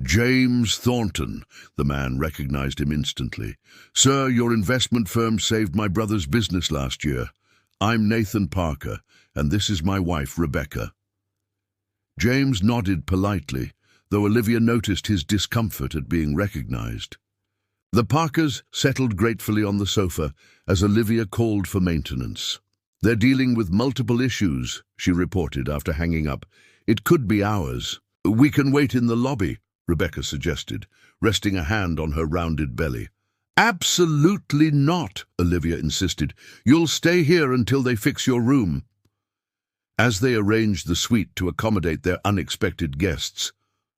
James Thornton, the man recognized him instantly. Sir, your investment firm saved my brother's business last year. I'm Nathan Parker, and this is my wife, Rebecca. James nodded politely, though Olivia noticed his discomfort at being recognized. The Parkers settled gratefully on the sofa as Olivia called for maintenance. They're dealing with multiple issues, she reported after hanging up. It could be hours. We can wait in the lobby, Rebecca suggested, resting a hand on her rounded belly. Absolutely not, Olivia insisted. You'll stay here until they fix your room. As they arranged the suite to accommodate their unexpected guests,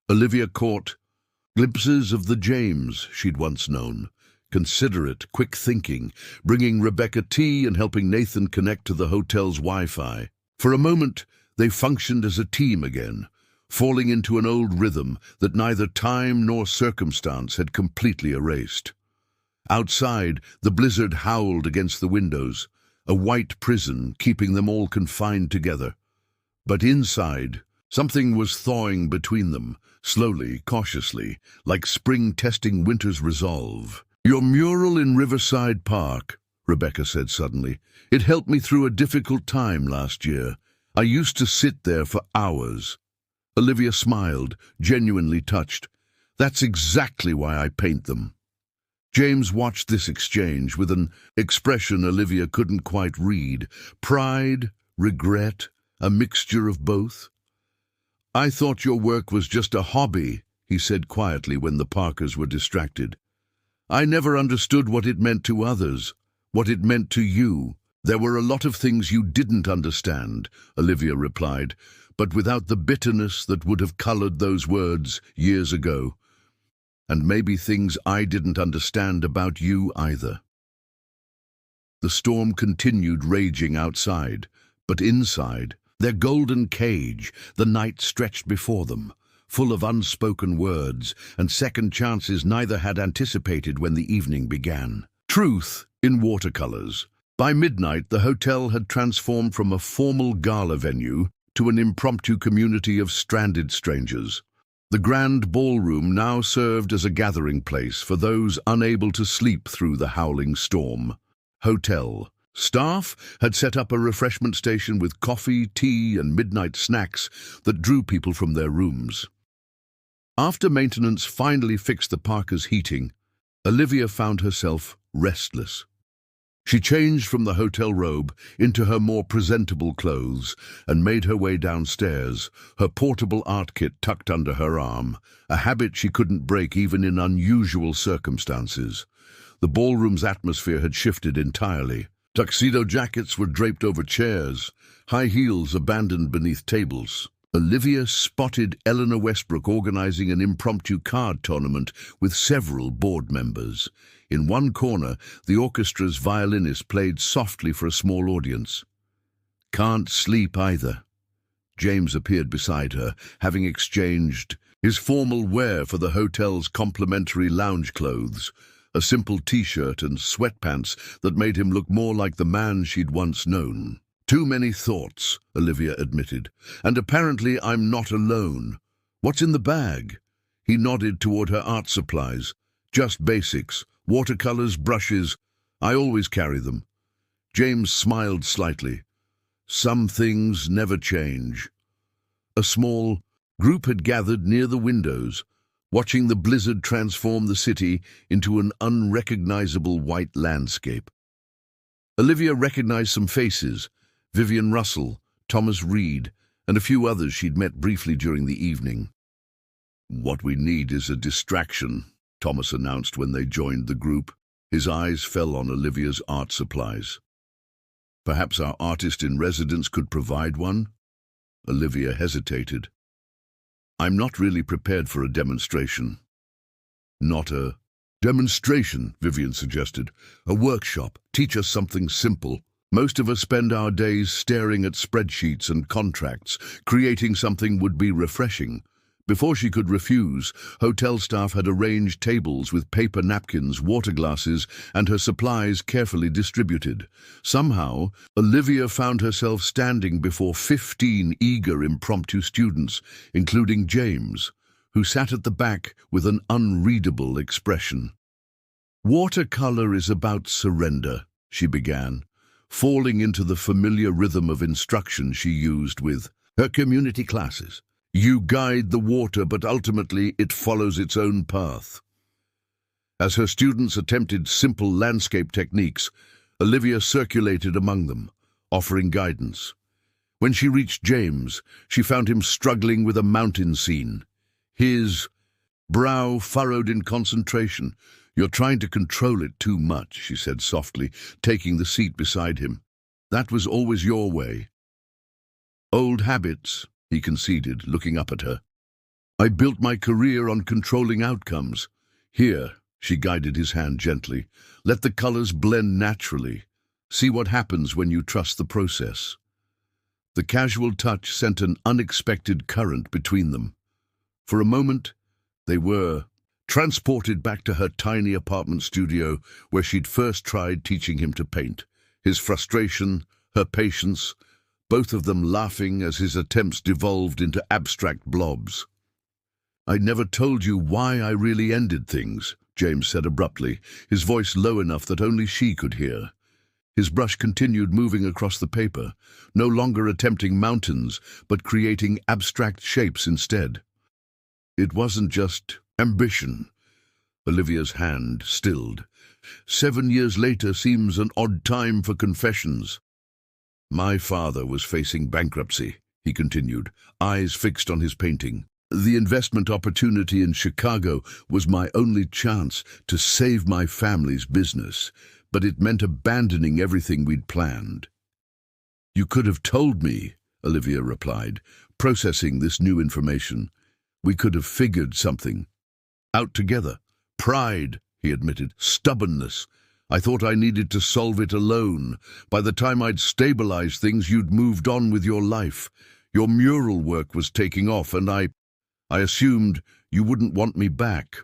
Olivia caught glimpses of the James she'd once known. Considerate, quick-thinking, bringing Rebecca tea and helping Nathan connect to the hotel's Wi-Fi. For a moment, they functioned as a team again, falling into an old rhythm that neither time nor circumstance had completely erased. Outside, the blizzard howled against the windows, a white prison keeping them all confined together. But inside, something was thawing between them, slowly, cautiously, like spring testing winter's resolve. Your mural in Riverside Park, Rebecca said suddenly. It helped me through a difficult time last year. I used to sit there for hours. Olivia smiled, genuinely touched. That's exactly why I paint them. James watched this exchange with an expression Olivia couldn't quite read. Pride, regret, a mixture of both. I thought your work was just a hobby, he said quietly when the Parkers were distracted. I never understood what it meant to others, what it meant to you. There were a lot of things you didn't understand, Olivia replied, but without the bitterness that would have colored those words years ago. And maybe things I didn't understand about you either. The storm continued raging outside, but inside, their golden cage, the night stretched before them, full of unspoken words and second chances neither had anticipated when the evening began. Truth in watercolors. By midnight, the hotel had transformed from a formal gala venue to an impromptu community of stranded strangers. The grand ballroom now served as a gathering place for those unable to sleep through the howling storm. Hotel staff had set up a refreshment station with coffee, tea, and midnight snacks that drew people from their rooms. After maintenance finally fixed the Parkers' heating, Olivia found herself restless. She changed from the hotel robe into her more presentable clothes and made her way downstairs, her portable art kit tucked under her arm, a habit she couldn't break even in unusual circumstances. The ballroom's atmosphere had shifted entirely. Tuxedo jackets were draped over chairs, high heels abandoned beneath tables. Olivia spotted Eleanor Westbrook organizing an impromptu card tournament with several board members. In one corner, the orchestra's violinist played softly for a small audience. Can't sleep either. James appeared beside her, having exchanged his formal wear for the hotel's complimentary lounge clothes, a simple t-shirt and sweatpants that made him look more like the man she'd once known. Too many thoughts, Olivia admitted, and apparently I'm not alone. What's in the bag? He nodded toward her art supplies. Just basics, watercolors, brushes. I always carry them. James smiled slightly. Some things never change. A small group had gathered near the windows, watching the blizzard transform the city into an unrecognizable white landscape. Olivia recognized some faces, Vivian Russell, Thomas Reed, and a few others she'd met briefly during the evening. What we need is a distraction, Thomas announced when they joined the group. His eyes fell on Olivia's art supplies. Perhaps our artist in residence could provide one? Olivia hesitated. I'm not really prepared for a demonstration. Not a demonstration, Vivian suggested. A workshop. Teach us something simple. Most of us spend our days staring at spreadsheets and contracts. Creating something would be refreshing. Before she could refuse, hotel staff had arranged tables with paper napkins, water glasses, and her supplies carefully distributed. Somehow, Olivia found herself standing before 15 eager impromptu students, including James, who sat at the back with an unreadable expression. "Watercolor is about surrender," she began, falling into the familiar rhythm of instruction she used with her community classes. "You guide the water, but ultimately it follows its own path." As her students attempted simple landscape techniques, Olivia circulated among them, offering guidance. When she reached James, she found him struggling with a mountain scene. His brow furrowed in concentration. "You're trying to control it too much," she said softly, taking the seat beside him. "That was always your way." "Old habits," he conceded, looking up at her. "I built my career on controlling outcomes. Here," she guided his hand gently, "let the colors blend naturally. See what happens when you trust the process." The casual touch sent an unexpected current between them. For a moment, they were transported back to her tiny apartment studio where she'd first tried teaching him to paint. His frustration, her patience, both of them laughing as his attempts devolved into abstract blobs. "I never told you why I really ended things," James said abruptly, his voice low enough that only she could hear. His brush continued moving across the paper, no longer attempting mountains, but creating abstract shapes instead. "It wasn't just ambition." Olivia's hand stilled. 7 years later seems an odd time for confessions. "My father was facing bankruptcy," he continued, eyes fixed on his painting. "The investment opportunity in Chicago was my only chance to save my family's business, but it meant abandoning everything we'd planned." "You could have told me," Olivia replied, processing this new information. "We could have figured something out together." "Pride," he admitted. "Stubbornness. I thought I needed to solve it alone. By the time I'd stabilized things, you'd moved on with your life. Your mural work was taking off, and I assumed you wouldn't want me back."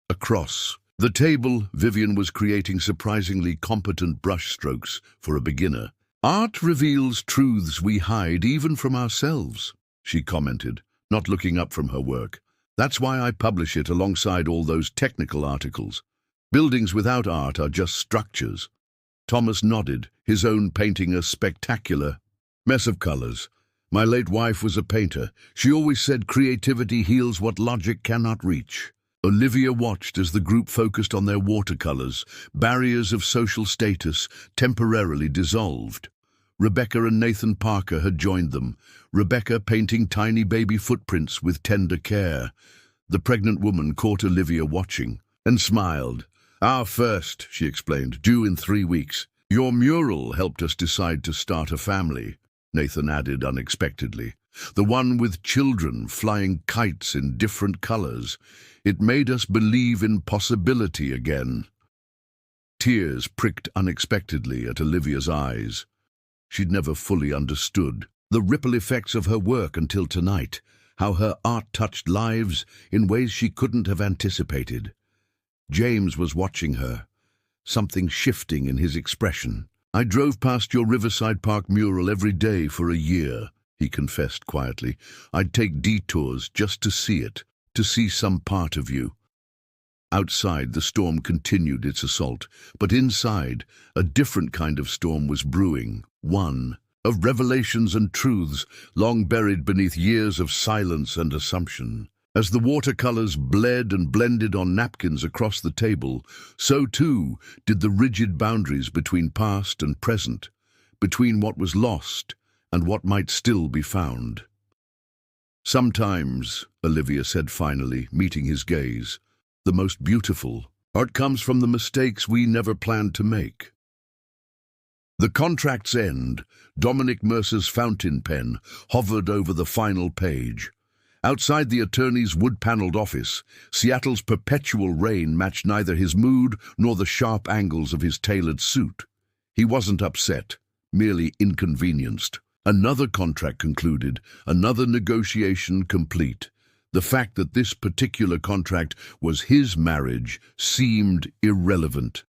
Across the table, Vivian was creating surprisingly competent brushstrokes for a beginner. "Art reveals truths we hide even from ourselves," she commented, not looking up from her work. "That's why I publish it alongside all those technical articles. Buildings without art are just structures." Thomas nodded, his own painting a spectacular mess of colors. "My late wife was a painter. She always said creativity heals what logic cannot reach." Olivia watched as the group focused on their watercolors. Barriers of social status temporarily dissolved. Rebecca and Nathan Parker had joined them, Rebecca painting tiny baby footprints with tender care. The pregnant woman caught Olivia watching and smiled. "Our first," she explained, "due in 3 weeks. Your mural helped us decide to start a family," Nathan added unexpectedly. "The one with children flying kites in different colors. It made us believe in possibility again." Tears pricked unexpectedly at Olivia's eyes. She'd never fully understood the ripple effects of her work until tonight, how her art touched lives in ways she couldn't have anticipated. James was watching her, something shifting in his expression. "I drove past your Riverside Park mural every day for a year," he confessed quietly. "I'd take detours just to see it, to see some part of you." Outside, the storm continued its assault, but inside, a different kind of storm was brewing, one of revelations and truths long buried beneath years of silence and assumption. As the watercolors bled and blended on napkins across the table, so too did the rigid boundaries between past and present, between what was lost and what might still be found. "Sometimes," Olivia said finally, meeting his gaze, "the most beautiful art comes from the mistakes we never planned to make." The contract's end, Dominic Mercer's fountain pen, hovered over the final page. Outside the attorney's wood-paneled office, Seattle's perpetual rain matched neither his mood nor the sharp angles of his tailored suit. He wasn't upset, merely inconvenienced. Another contract concluded, another negotiation complete. The fact that this particular contract was his marriage seemed irrelevant.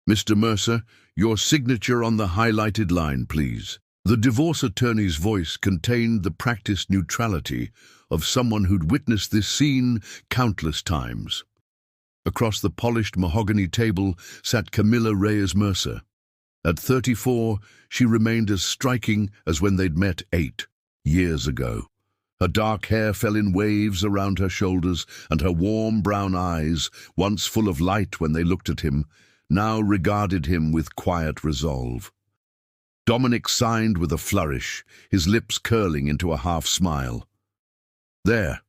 "Mr. Mercer, your signature on the highlighted line, please." The divorce attorney's voice contained the practiced neutrality of someone who'd witnessed this scene countless times. Across the polished mahogany table sat Camilla Reyes Mercer. At 34, she remained as striking as when they'd met 8 years ago. Her dark hair fell in waves around her shoulders, and her warm brown eyes, once full of light when they looked at him, now regarded him with quiet resolve. Dominic signed with a flourish, his lips curling into a half-smile. "There,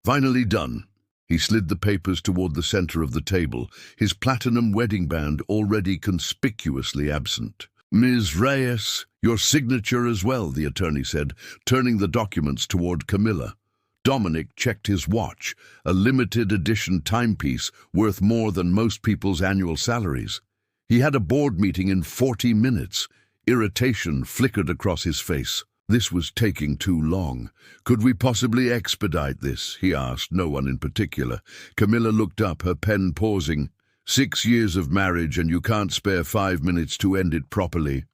finally done." He slid the papers toward the center of the table, his platinum wedding band already conspicuously absent. "Ms. Reyes, your signature as well," the attorney said, turning the documents toward Camilla. Dominic checked his watch, a limited edition timepiece worth more than most people's annual salaries. He had a board meeting in 40 minutes. Irritation flickered across his face. This was taking too long. "Could we possibly expedite this?" he asked, no one in particular. Camilla looked up, her pen pausing. 6 years of marriage and you can't spare 5 minutes to end it properly."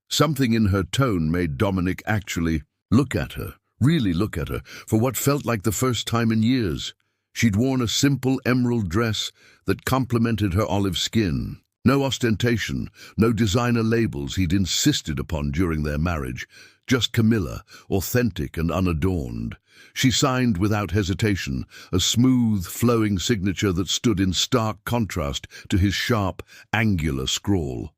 Something in her tone made Dominic actually look at her, really look at her, for what felt like the first time in years. She'd worn a simple emerald dress that complemented her olive skin. No ostentation, no designer labels he'd insisted upon during their marriage. Just Camilla, authentic and unadorned. She signed without hesitation, a smooth, flowing signature that stood in stark contrast to his sharp, angular scrawl.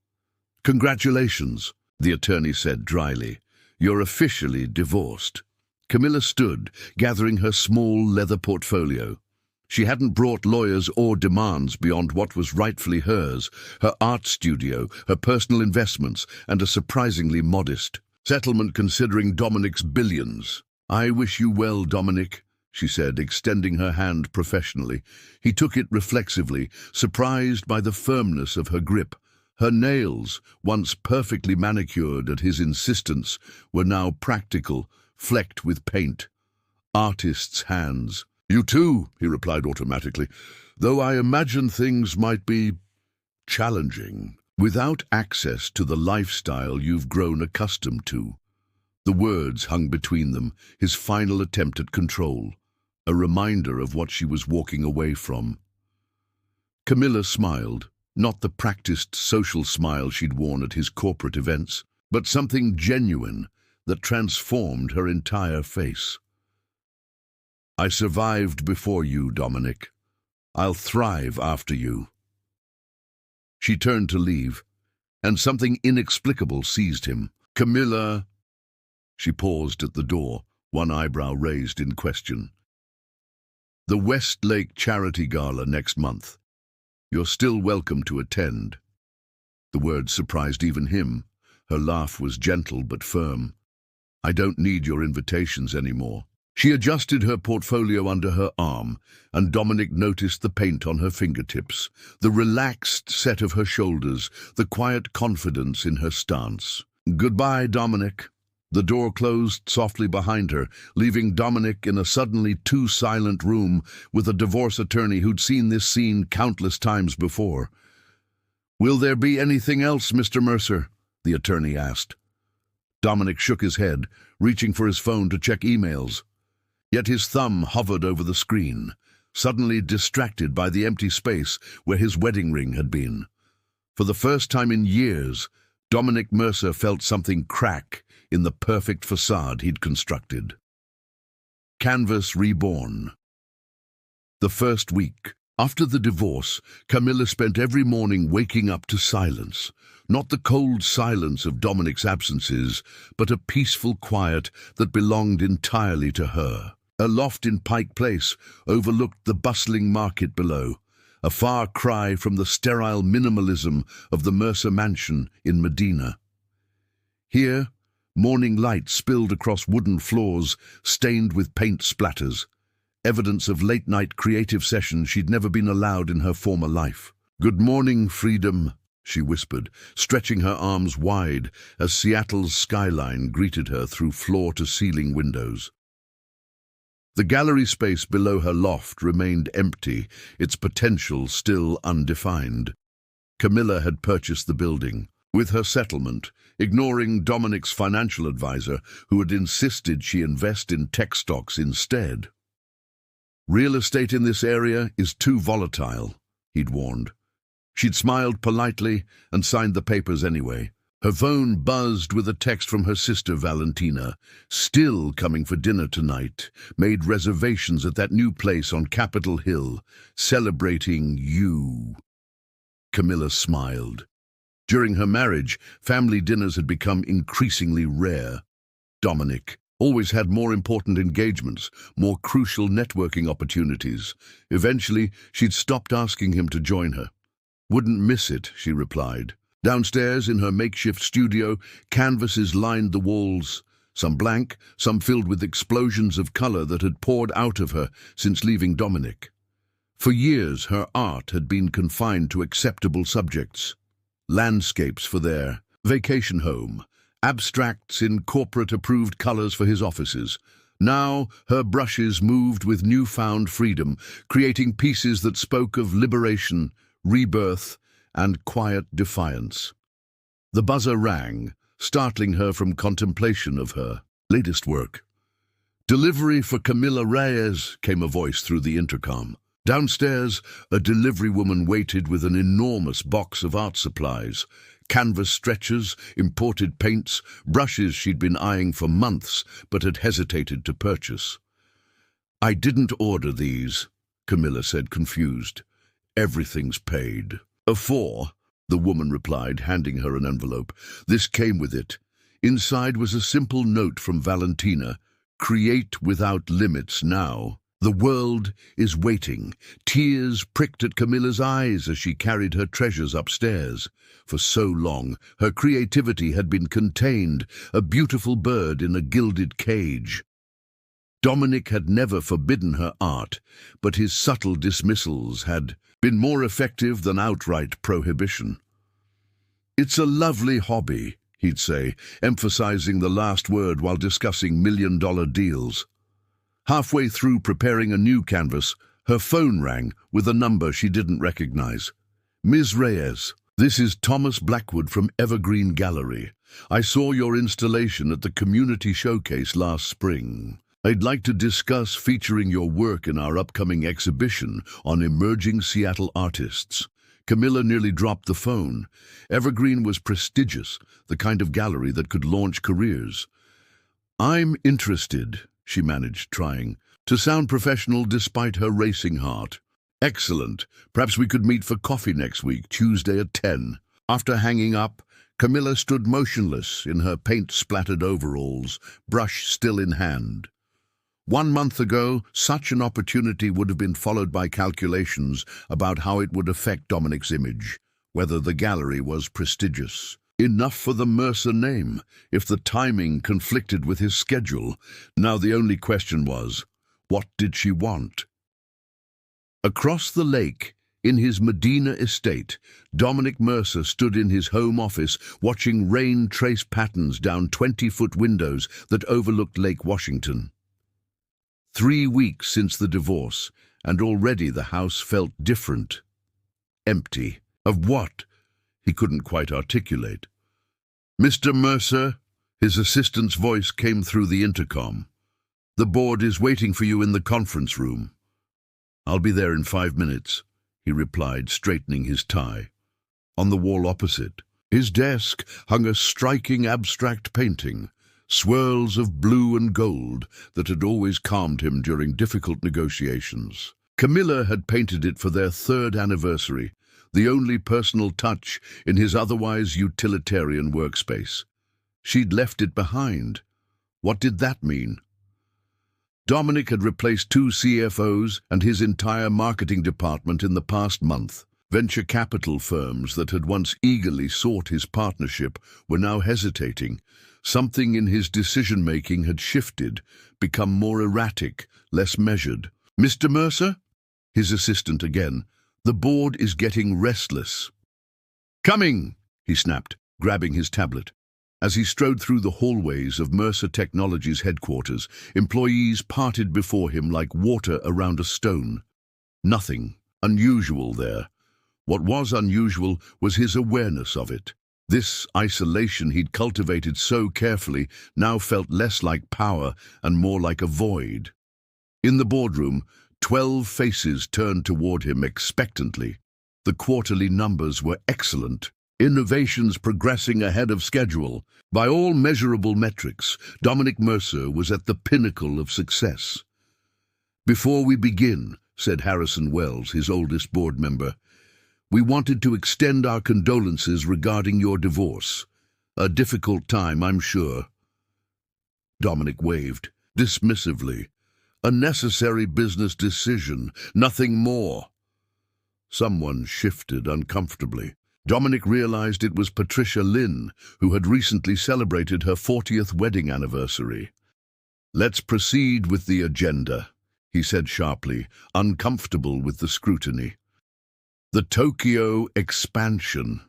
"Congratulations," the attorney said dryly. "You're officially divorced." Camilla stood, gathering her small leather portfolio. She hadn't brought lawyers or demands beyond what was rightfully hers, her art studio, her personal investments, and a surprisingly modest settlement considering Dominic's billions. "I wish you well, Dominic," she said, extending her hand professionally. He took it reflexively, surprised by the firmness of her grip. Her nails, once perfectly manicured at his insistence, were now practical, flecked with paint. Artist's hands. "You too," he replied automatically, "though I imagine things might be challenging without access to the lifestyle you've grown accustomed to." The words hung between them, his final attempt at control, a reminder of what she was walking away from. Camilla smiled, not the practiced social smile she'd worn at his corporate events, but something genuine that transformed her entire face. "I survived before you, Dominic. I'll thrive after you." She turned to leave, and something inexplicable seized him. "Camilla—" She paused at the door, one eyebrow raised in question. "The Westlake Charity Gala next month. You're still welcome to attend." The words surprised even him. Her laugh was gentle but firm. "I don't need your invitations anymore." She adjusted her portfolio under her arm, and Dominic noticed the paint on her fingertips, the relaxed set of her shoulders, the quiet confidence in her stance. "Goodbye, Dominic." The door closed softly behind her, leaving Dominic in a suddenly too silent room with a divorce attorney who'd seen this scene countless times before. "Will there be anything else, Mr. Mercer?" the attorney asked. Dominic shook his head, reaching for his phone to check emails. Yet his thumb hovered over the screen, suddenly distracted by the empty space where his wedding ring had been. For the first time in years, Dominic Mercer felt something crack in the perfect facade he'd constructed. Canvas reborn. The first week after the divorce, Camilla spent every morning waking up to silence. Not the cold silence of Dominic's absences, but a peaceful quiet that belonged entirely to her. A loft in Pike Place overlooked the bustling market below, a far cry from the sterile minimalism of the Mercer mansion in Medina. Here, morning light spilled across wooden floors stained with paint splatters, evidence of late-night creative sessions she'd never been allowed in her former life. "Good morning, freedom," she whispered, stretching her arms wide as Seattle's skyline greeted her through floor-to-ceiling windows. The gallery space below her loft remained empty, its potential still undefined. Camilla had purchased the building, with her settlement, ignoring Dominic's financial advisor, who had insisted she invest in tech stocks instead. "Real estate in this area is too volatile," he'd warned. She'd smiled politely and signed the papers anyway. Her phone buzzed with a text from her sister Valentina. "Still coming for dinner tonight. Made reservations at that new place on Capitol Hill. Celebrating you." Camilla smiled. During her marriage, family dinners had become increasingly rare. Dominic always had more important engagements, more crucial networking opportunities. Eventually, she'd stopped asking him to join her. "Wouldn't miss it," she replied. Downstairs in her makeshift studio, canvases lined the walls, some blank, some filled with explosions of color that had poured out of her since leaving Dominic. For years, her art had been confined to acceptable subjects. Landscapes for their vacation home, abstracts in corporate-approved colors for his offices. Now, her brushes moved with newfound freedom, creating pieces that spoke of liberation, rebirth, and quiet defiance. The buzzer rang, startling her from contemplation of her latest work. "Delivery for Camilla Reyes," came a voice through the intercom. Downstairs, a delivery woman waited with an enormous box of art supplies, canvas stretchers, imported paints, brushes she'd been eyeing for months but had hesitated to purchase. "I didn't order these," Camilla said, confused. "Everything's paid." "A 4," the woman replied, handing her an envelope. This came with it. Inside was a simple note from Valentina. "Create without limits now. The world is waiting." Tears pricked at Camilla's eyes as she carried her treasures upstairs. For so long, her creativity had been contained, a beautiful bird in a gilded cage. Dominic had never forbidden her art, but his subtle dismissals had been more effective than outright prohibition. "It's a lovely hobby," he'd say, emphasizing the last word while discussing million-dollar deals. Halfway through preparing a new canvas, her phone rang with a number she didn't recognize. "Ms. Reyes, this is Thomas Blackwood from Evergreen Gallery. I saw your installation at the community showcase last spring. I'd like to discuss featuring your work in our upcoming exhibition on emerging Seattle artists." Camilla nearly dropped the phone. Evergreen was prestigious, the kind of gallery that could launch careers. "I'm interested," she managed, trying to sound professional despite her racing heart. "Excellent. Perhaps we could meet for coffee next week, Tuesday at 10. After hanging up, Camilla stood motionless in her paint-splattered overalls, brush still in hand. 1 month ago, such an opportunity would have been followed by calculations about how it would affect Dominic's image, whether the gallery was prestigious. Enough for the Mercer name, if the timing conflicted with his schedule. Now the only question was, what did she want? Across the lake, in his Medina estate, Dominic Mercer stood in his home office watching rain trace patterns down 20-foot windows that overlooked Lake Washington. 3 weeks since the divorce, and already the house felt different. Empty. Of what? He couldn't quite articulate. "Mr. Mercer," his assistant's voice came through the intercom. "The board is waiting for you in the conference room." "I'll be there in 5 minutes," he replied, straightening his tie. On the wall opposite, his desk hung a striking abstract painting, swirls of blue and gold that had always calmed him during difficult negotiations. Camilla had painted it for their 3rd anniversary, the only personal touch in his otherwise utilitarian workspace. She'd left it behind. What did that mean? Dominic had replaced 2 CFOs and his entire marketing department in the past month. Venture capital firms that had once eagerly sought his partnership were now hesitating. Something in his decision-making had shifted, become more erratic, less measured. "Mr. Mercer?" His assistant again. "The board is getting restless." "Coming!" he snapped, grabbing his tablet. As he strode through the hallways of Mercer Technologies' headquarters, employees parted before him like water around a stone. Nothing unusual there. What was unusual was his awareness of it. This isolation he'd cultivated so carefully now felt less like power and more like a void. In the boardroom, 12 faces turned toward him expectantly. The quarterly numbers were excellent. Innovations progressing ahead of schedule. By all measurable metrics, Dominic Mercer was at the pinnacle of success. "Before we begin," said Harrison Wells, his oldest board member, "we wanted to extend our condolences regarding your divorce. A difficult time, I'm sure." Dominic waved, dismissively. "A necessary business decision, nothing more." Someone shifted uncomfortably. Dominic realized it was Patricia Lynn, who had recently celebrated her 40th wedding anniversary. "Let's proceed with the agenda," he said sharply, uncomfortable with the scrutiny. The Tokyo expansion.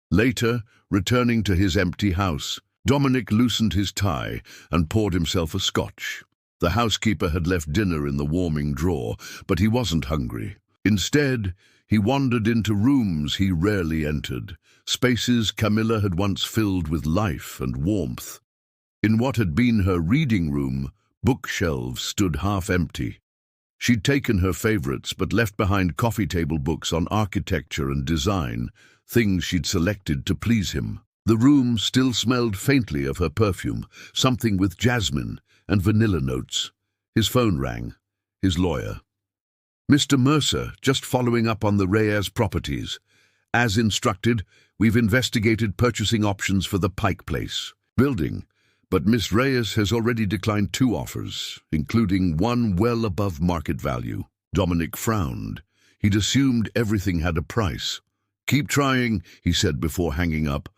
Later, returning to his empty house, Dominic loosened his tie and poured himself a scotch. The housekeeper had left dinner in the warming drawer, but he wasn't hungry. Instead, he wandered into rooms he rarely entered, spaces Camilla had once filled with life and warmth. In what had been her reading room, bookshelves stood half empty. She'd taken her favorites but left behind coffee table books on architecture and design, things she'd selected to please him. The room still smelled faintly of her perfume, something with jasmine and vanilla notes. His phone rang. His lawyer. "Mr. Mercer, just following up on the Reyes properties. As instructed, we've investigated purchasing options for the Pike Place building, but Miss Reyes has already declined 2 offers, including one well above market value." Dominic frowned. He'd assumed everything had a price. "Keep trying," he said before hanging up.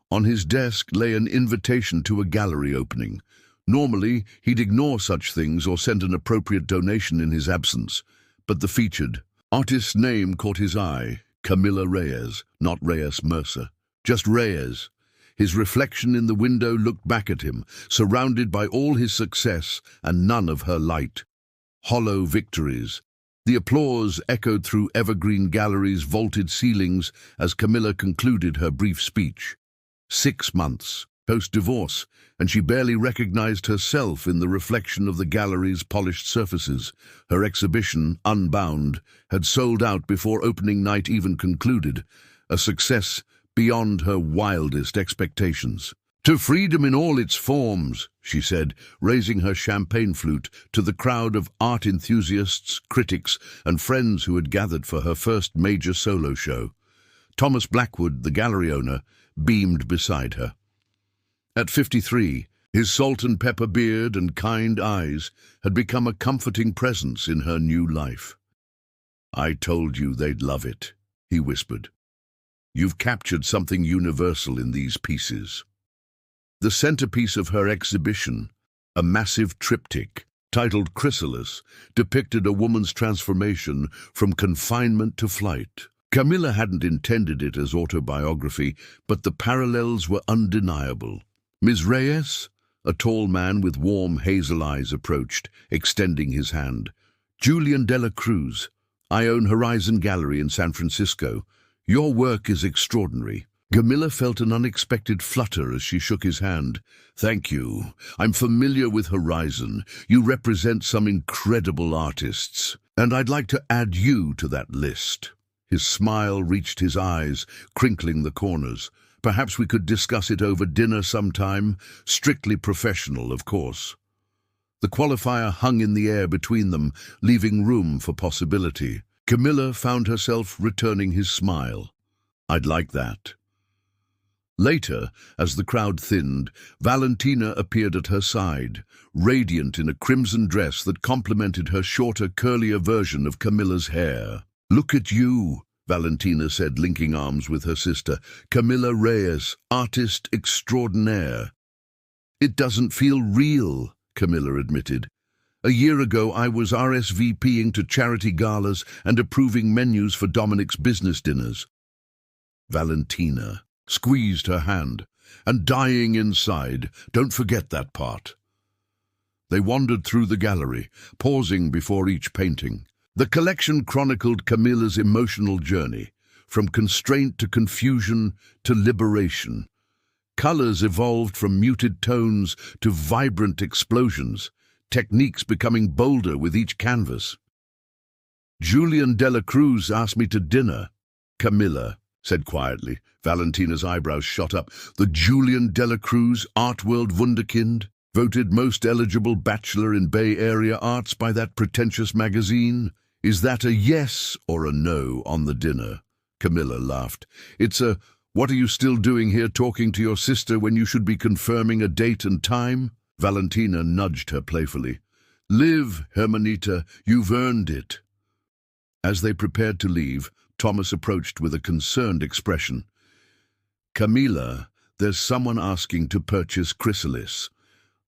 On his desk lay an invitation to a gallery opening. Normally, he'd ignore such things or send an appropriate donation in his absence. But the featured artist's name caught his eye. Camilla Reyes, not Reyes Mercer. Just Reyes. His reflection in the window looked back at him, surrounded by all his success and none of her light. Hollow victories. The applause echoed through evergreen galleries' vaulted ceilings as Camilla concluded her brief speech. 6 months, post-divorce, and she barely recognized herself in the reflection of the gallery's polished surfaces. Her exhibition, Unbound, had sold out before opening night even concluded, a success beyond her wildest expectations. "To freedom in all its forms," she said, raising her champagne flute to the crowd of art enthusiasts, critics, and friends who had gathered for her first major solo show. Thomas Blackwood, the gallery owner, beamed beside her. At 53, his salt and pepper beard and kind eyes had become a comforting presence in her new life. "I told you they'd love it," he whispered. "You've captured something universal in these pieces." The centerpiece of her exhibition, a massive triptych titled Chrysalis, depicted a woman's transformation from confinement to flight. Camilla hadn't intended it as autobiography, but the parallels were undeniable. "Ms. Reyes?" A tall man with warm hazel eyes approached, extending his hand. "Julian de la Cruz. I own Horizon Gallery in San Francisco. Your work is extraordinary." Camilla felt an unexpected flutter as she shook his hand. "Thank you. I'm familiar with Horizon. You represent some incredible artists, and I'd like to add you to that list." His smile reached his eyes, crinkling the corners. "Perhaps we could discuss it over dinner sometime. Strictly professional, of course." The qualifier hung in the air between them, leaving room for possibility. Camilla found herself returning his smile. "I'd like that." Later, as the crowd thinned, Valentina appeared at her side, radiant in a crimson dress that complemented her shorter, curlier version of Camilla's hair. "Look at you," Valentina said, linking arms with her sister. "Camilla Reyes, artist extraordinaire." "It doesn't feel real," Camilla admitted. "A year ago I was RSVPing to charity galas and approving menus for Dominic's business dinners." Valentina squeezed her hand. "And dying inside, don't forget that part." They wandered through the gallery, pausing before each painting. The collection chronicled Camilla's emotional journey, from constraint to confusion to liberation. Colors evolved from muted tones to vibrant explosions, techniques becoming bolder with each canvas. "Julian de la Cruz asked me to dinner," Camilla said quietly. Valentina's eyebrows shot up. "The Julian de la Cruz, art world wunderkind, voted most eligible bachelor in Bay Area arts by that pretentious magazine. Is that a yes or a no on the dinner?" Camilla laughed. "It's a, what are you still doing here talking to your sister when you should be confirming a date and time?" Valentina nudged her playfully. "Live, Hermanita, you've earned it." As they prepared to leave, Thomas approached with a concerned expression. "Camilla, there's someone asking to purchase Chrysalis.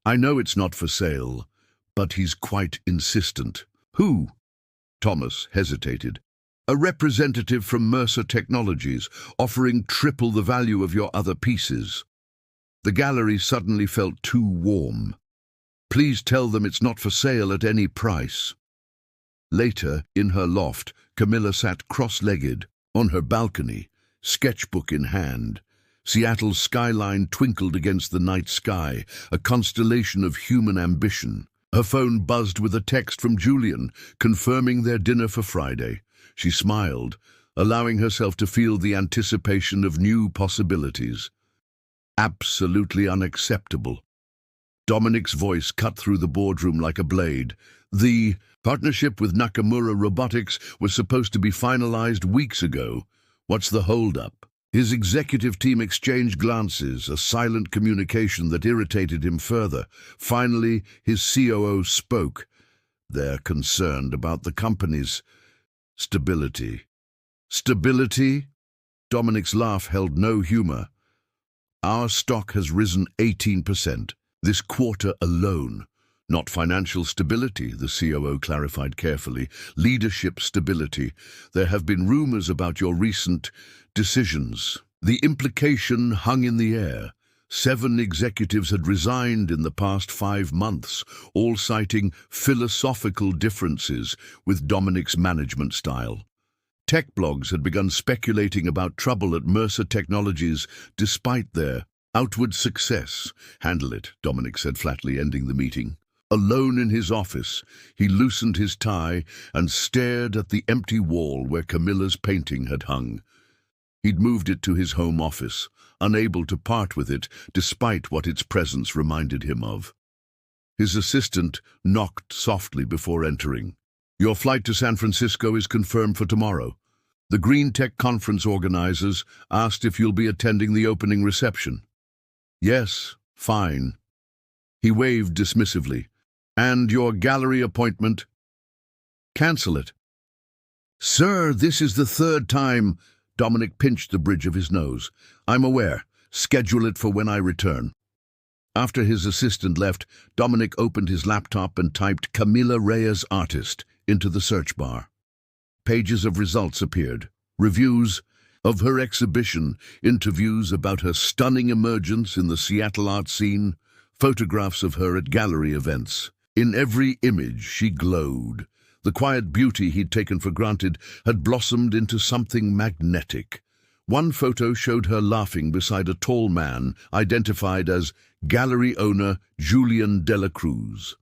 I know it's not for sale, but he's quite insistent." "Who?" Thomas hesitated. "A representative from Mercer Technologies, offering triple the value of your other pieces." The gallery suddenly felt too warm. "Please tell them it's not for sale at any price." Later, in her loft, Camilla sat cross-legged on her balcony, sketchbook in hand. Seattle's skyline twinkled against the night sky, a constellation of human ambition. Her phone buzzed with a text from Julian, confirming their dinner for Friday. She smiled, allowing herself to feel the anticipation of new possibilities. "Absolutely unacceptable." Dominic's voice cut through the boardroom like a blade. "The partnership with Nakamura Robotics was supposed to be finalized weeks ago. What's the holdup?" His executive team exchanged glances, a silent communication that irritated him further. Finally, his COO spoke. "They're concerned about the company's stability." "Stability?" Dominic's laugh held no humor. "Our stock has risen 18% this quarter alone." "Not financial stability," the COO clarified carefully. "Leadership stability. There have been rumors about your recent decisions." The implication hung in the air. 7 executives had resigned in the past 5 months, all citing philosophical differences with Dominic's management style. Tech blogs had begun speculating about trouble at Mercer Technologies despite their outward success. "Handle it," Dominic said flatly, ending the meeting. Alone in his office, he loosened his tie and stared at the empty wall where Camilla's painting had hung. He'd moved it to his home office, unable to part with it despite what its presence reminded him of. His assistant knocked softly before entering. "Your flight to San Francisco is confirmed for tomorrow. The Green Tech Conference organizers asked if you'll be attending the opening reception." "Yes, fine." He waved dismissively. "And your gallery appointment?" "Cancel it." "Sir, this is the 3rd time." Dominic pinched the bridge of his nose. "I'm aware. Schedule it for when I return." After his assistant left, Dominic opened his laptop and typed "Camilla Reyes Artist" into the search bar. Pages of results appeared. Reviews of her exhibition, interviews about her stunning emergence in the Seattle art scene, photographs of her at gallery events. In every image, she glowed. The quiet beauty he'd taken for granted had blossomed into something magnetic. One photo showed her laughing beside a tall man identified as gallery owner Julian de la Cruz.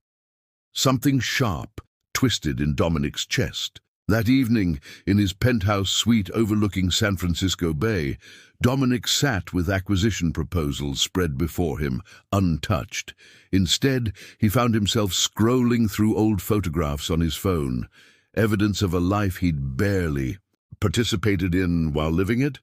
Something sharp twisted in Dominic's chest. That evening, in his penthouse suite overlooking San Francisco Bay, Dominic sat with acquisition proposals spread before him, untouched. Instead, he found himself scrolling through old photographs on his phone, evidence of a life he'd barely participated in while living it.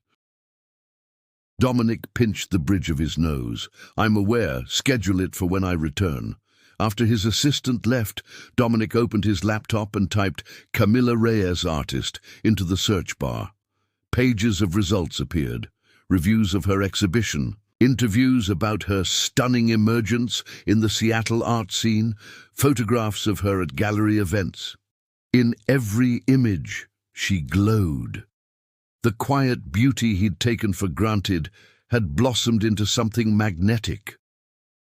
Dominic pinched the bridge of his nose. "I'm aware. Schedule it for when I return." After his assistant left, Dominic opened his laptop and typed "Camilla Reyes Artist" into the search bar. Pages of results appeared. Reviews of her exhibition, interviews about her stunning emergence in the Seattle art scene, photographs of her at gallery events. In every image, she glowed. The quiet beauty he'd taken for granted had blossomed into something magnetic.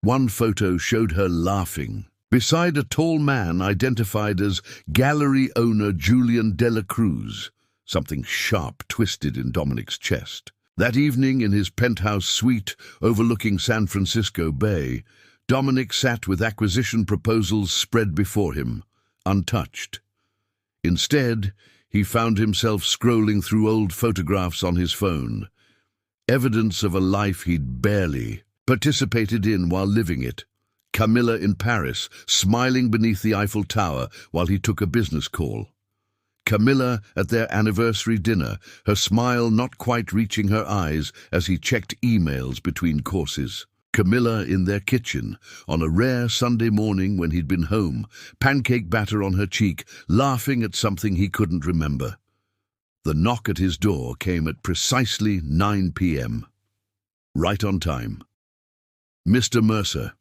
One photo showed her laughing, beside a tall man identified as gallery owner Julian de la Cruz. Something sharp twisted in Dominic's chest. That evening, in his penthouse suite overlooking San Francisco Bay, Dominic sat with acquisition proposals spread before him, untouched. Instead, he found himself scrolling through old photographs on his phone, evidence of a life he'd barely participated in while living it. Camilla in Paris, smiling beneath the Eiffel Tower while he took a business call. Camilla at their anniversary dinner, her smile not quite reaching her eyes as he checked emails between courses. Camilla in their kitchen, on a rare Sunday morning when he'd been home, pancake batter on her cheek, laughing at something he couldn't remember. The knock at his door came at precisely 9 p.m. Right on time. Mr. Mercer,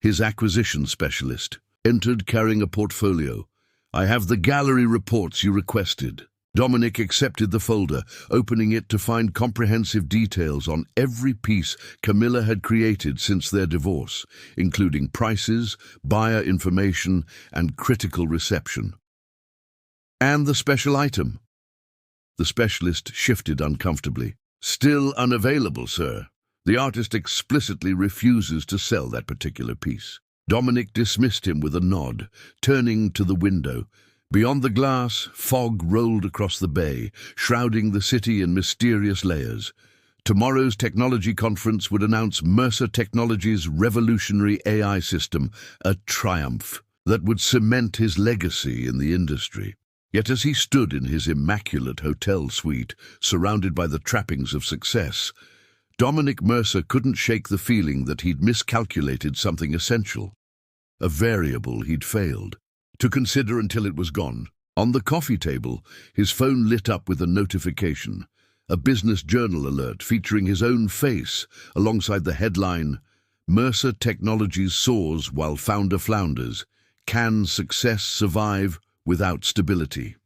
his acquisition specialist, entered carrying a portfolio. "I have the gallery reports you requested." Dominic accepted the folder, opening it to find comprehensive details on every piece Camilla had created since their divorce, including prices, buyer information, and critical reception. "And the special item?" The specialist shifted uncomfortably. "Still unavailable, sir. The artist explicitly refuses to sell that particular piece." Dominic dismissed him with a nod, turning to the window. Beyond the glass, fog rolled across the bay, shrouding the city in mysterious layers. Tomorrow's technology conference would announce Mercer Technologies' revolutionary AI system, a triumph that would cement his legacy in the industry. Yet as he stood in his immaculate hotel suite, surrounded by the trappings of success, Dominic Mercer couldn't shake the feeling that he'd miscalculated something essential, a variable he'd failed to consider until it was gone. On the coffee table, his phone lit up with a notification, a business journal alert featuring his own face alongside the headline, "Mercer Technologies soars while founder flounders. Can success survive without stability?"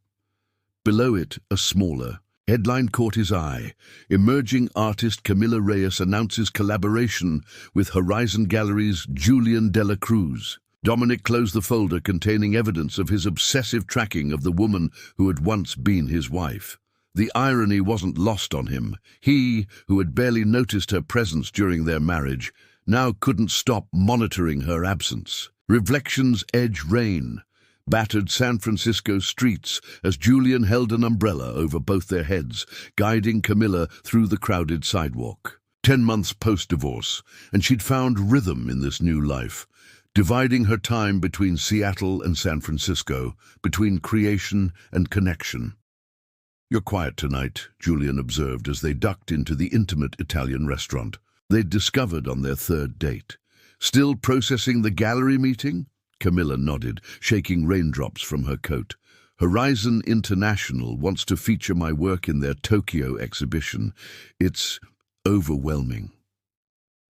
Below it, a smaller headline caught his eye. "Emerging artist Camilla Reyes announces collaboration with Horizon Gallery's Julian de la Cruz." Dominic closed the folder containing evidence of his obsessive tracking of the woman who had once been his wife. The irony wasn't lost on him. He, who had barely noticed her presence during their marriage, now couldn't stop monitoring her absence. Reflections edge rain, battered San Francisco streets as Julian held an umbrella over both their heads, guiding Camilla through the crowded sidewalk. 10 months post-divorce, and she'd found rhythm in this new life, dividing her time between Seattle and San Francisco, between creation and connection. "You're quiet tonight," Julian observed as they ducked into the intimate Italian restaurant they'd discovered on their third date. "Still processing the gallery meeting?" Camilla nodded, shaking raindrops from her coat. "Horizon International wants to feature my work in their Tokyo exhibition. It's overwhelming."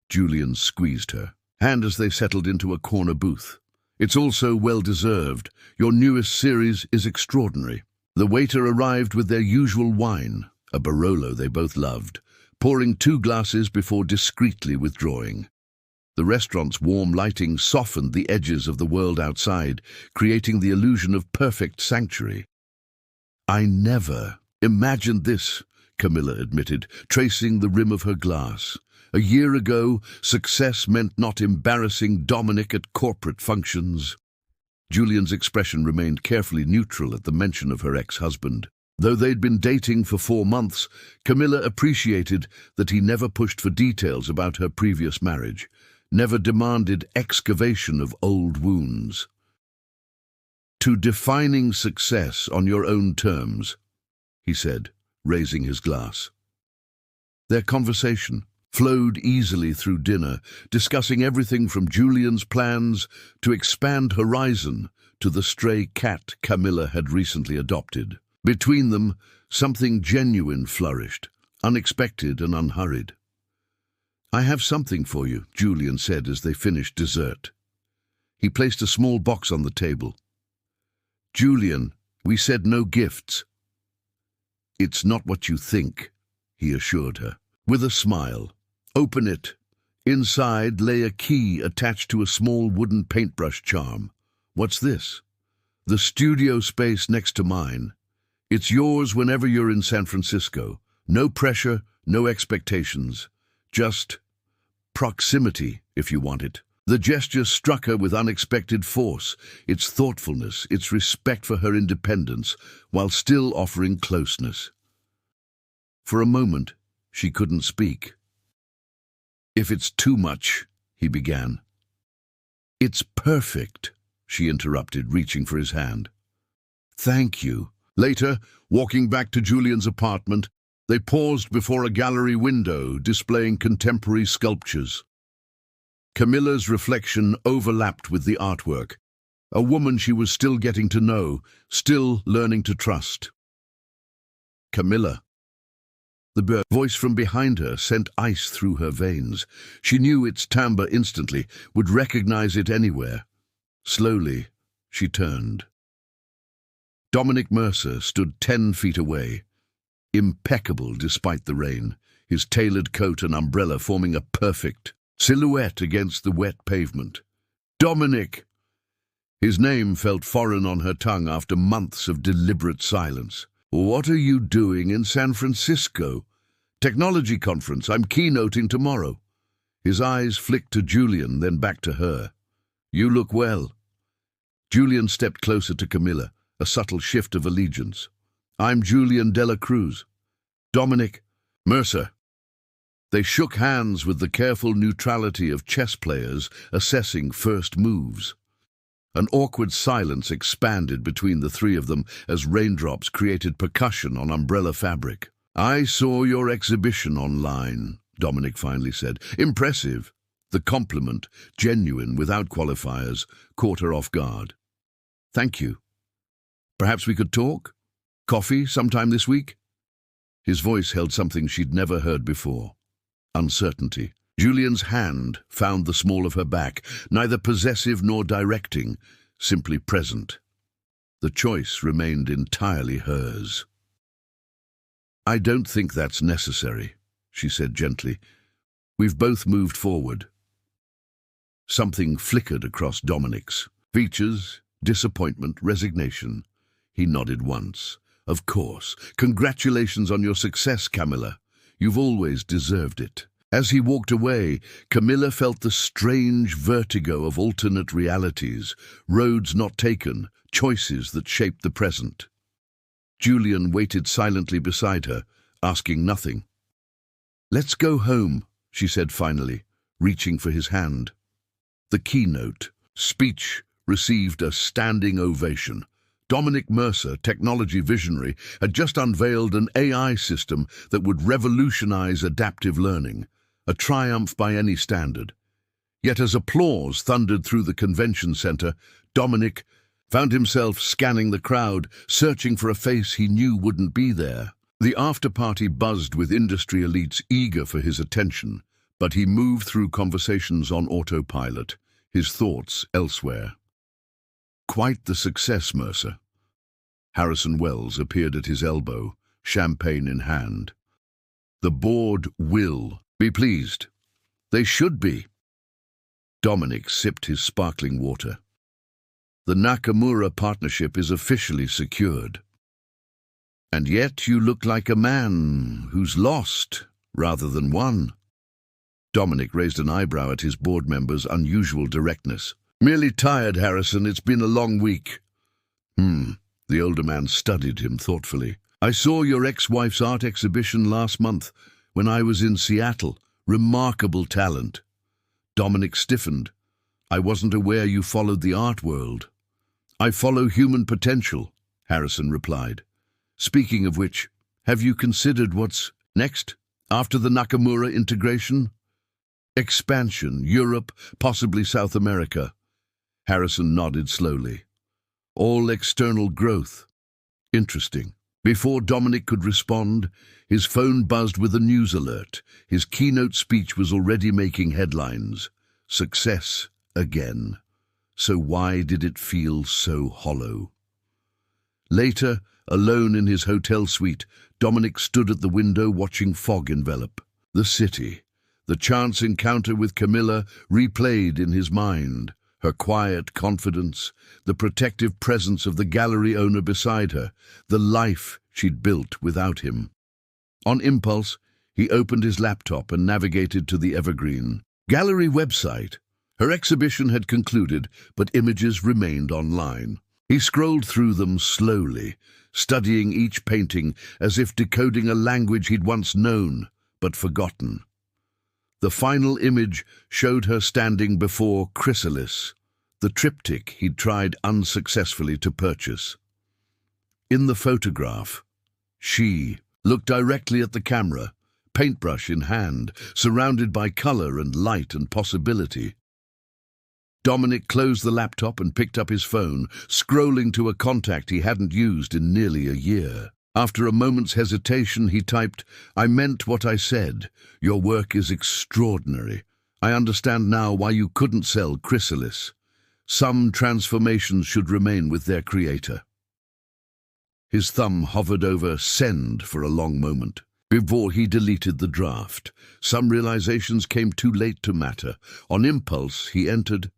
Julian squeezed her hand as they settled into a corner booth. "It's also well-deserved. Your newest series is extraordinary." The waiter arrived with their usual wine, a Barolo they both loved, pouring 2 glasses before discreetly withdrawing. The restaurant's warm lighting softened the edges of the world outside, creating the illusion of perfect sanctuary. "I never imagined this," Camilla admitted, tracing the rim of her glass. "A year ago, success meant not embarrassing Dominic at corporate functions." Julian's expression remained carefully neutral at the mention of her ex-husband. Though they'd been dating for 4 months, Camilla appreciated that he never pushed for details about her previous marriage, never demanded excavation of old wounds. "To defining success on your own terms," he said, raising his glass. Their conversation flowed easily through dinner, discussing everything from Julian's plans to expand Horizon to the stray cat Camilla had recently adopted. Between them, something genuine flourished, unexpected and unhurried. "I have something for you," Julian said as they finished dessert. He placed a small box on the table. "Julian, we said no gifts." "It's not what you think," he assured her, with a smile. "Open it." Inside lay a key attached to a small wooden paintbrush charm. "What's this?" "The studio space next to mine. It's yours whenever you're in San Francisco. No pressure, no expectations. Just proximity, if you want it. The gesture struck her with unexpected force, its thoughtfulness, its respect for her independence, while still offering closeness. For a moment, she couldn't speak. "If it's too much," he began. "It's perfect," she interrupted, reaching for his hand. "Thank you." Later, walking back to Julian's apartment, they paused before a gallery window displaying contemporary sculptures. Camilla's reflection overlapped with the artwork, a woman she was still getting to know, still learning to trust. "Camilla." The voice from behind her sent ice through her veins. She knew its timbre instantly, would recognize it anywhere. Slowly, she turned. Dominic Mercer stood 10 feet away, impeccable despite the rain, his tailored coat and umbrella forming a perfect silhouette against the wet pavement. "Dominic!" His name felt foreign on her tongue after months of deliberate silence. "What are you doing in San Francisco?" "Technology conference. I'm keynoting tomorrow." His eyes flicked to Julian, then back to her. "You look well." Julian stepped closer to Camilla, a subtle shift of allegiance. "I'm Julian Dela Cruz." "Dominic Mercer." They shook hands with the careful neutrality of chess players assessing first moves. An awkward silence expanded between the three of them as raindrops created percussion on umbrella fabric. "I saw your exhibition online," Dominic finally said. "Impressive." The compliment, genuine without qualifiers, caught her off guard. "Thank you. Perhaps we could talk? Coffee sometime this week?" His voice held something she'd never heard before. Uncertainty. Julian's hand found the small of her back, neither possessive nor directing, simply present. The choice remained entirely hers. "I don't think that's necessary," she said gently. "We've both moved forward." Something flickered across Dominic's features, disappointment, resignation. He nodded once. "Of course. Congratulations on your success, Camilla. You've always deserved it." As he walked away, Camilla felt the strange vertigo of alternate realities, roads not taken, choices that shaped the present. Julian waited silently beside her, asking nothing. "Let's go home," she said finally, reaching for his hand. The keynote speech received a standing ovation. Dominic Mercer, technology visionary, had just unveiled an AI system that would revolutionize adaptive learning, a triumph by any standard. Yet as applause thundered through the convention center, Dominic found himself scanning the crowd, searching for a face he knew wouldn't be there. The after-party buzzed with industry elites eager for his attention, but he moved through conversations on autopilot, his thoughts elsewhere. "Quite the success, Mercer." Harrison Wells appeared at his elbow, champagne in hand. "The board will be pleased. They should be." Dominic sipped his sparkling water. "The Nakamura partnership is officially secured." "And yet you look like a man who's lost rather than won." Dominic raised an eyebrow at his board member's unusual directness. "Merely tired, Harrison. It's been a long week." The older man studied him thoughtfully. "I saw your ex-wife's art exhibition last month when I was in Seattle. Remarkable talent." Dominic stiffened. "I wasn't aware you followed the art world." "I follow human potential," Harrison replied. "Speaking of which, have you considered what's next after the Nakamura integration?" "Expansion, Europe, possibly South America." Harrison nodded slowly. "All external growth." "Interesting." Before Dominic could respond, his phone buzzed with a news alert. His keynote speech was already making headlines. Success again. So why did it feel so hollow? Later, alone in his hotel suite, Dominic stood at the window watching fog envelop. The city, the chance encounter with Camilla replayed in his mind, Her quiet confidence, the protective presence of the gallery owner beside her, the life she'd built without him. On impulse, he opened his laptop and navigated to the Evergreen Gallery website. Her exhibition had concluded, but images remained online. He scrolled through them slowly, studying each painting as if decoding a language he'd once known but forgotten. The final image showed her standing before Chrysalis, the triptych he'd tried unsuccessfully to purchase. In the photograph, she looked directly at the camera, paintbrush in hand, surrounded by color and light and possibility. Dominic closed the laptop and picked up his phone, scrolling to a contact he hadn't used in nearly a year. After a moment's hesitation, he typed, "I meant what I said. Your work is extraordinary. I understand now why you couldn't sell Chrysalis. Some transformations should remain with their creator." His thumb hovered over send for a long moment before he deleted the draft. Some realizations came too late to matter. On impulse, he entered